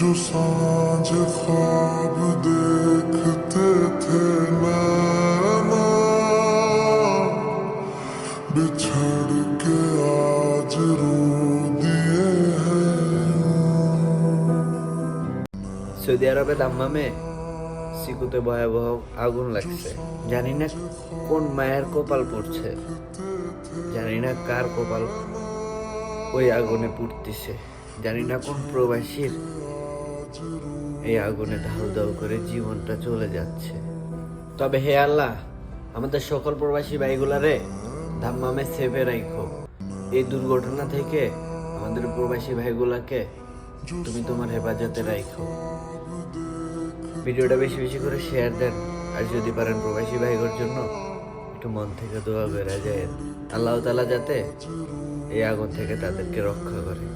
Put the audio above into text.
जो सांझ ख्वाब देखते थे नैना बिछड़ के आज रो दिए हैं। সৌদি আরবে দাম্মামে সিকুতে ভয়াবহ আগুন লাগছে। জানি না কোন মায়ের কপাল পড়ছে, জানি না কার কপাল ওই আগুনে পুড়তেছে, জানি না কোন প্রবাসীর এই আগুনে ধাউ ধাউ করে জীবনটা চলে যাচ্ছে। তবে হে আল্লাহ, আমাদের সকল প্রবাসী ভাইগুলারে দাম্মামে সেভে রাখো। এই দুর্ঘটনা থেকে আমাদের প্রবাসী ভাইগুলাকে তুমি তোমার হেফাজতে রাখো। ভিডিওটা বেশি বেশি করে শেয়ার দেন, আর যদি পারেন প্রবাসী ভাইগোর জন্য একটু মন থেকে দোয়া করে যায়, আল্লাহ তাআলা যাতে এই আগুন থেকে তাদেরকে রক্ষা করে।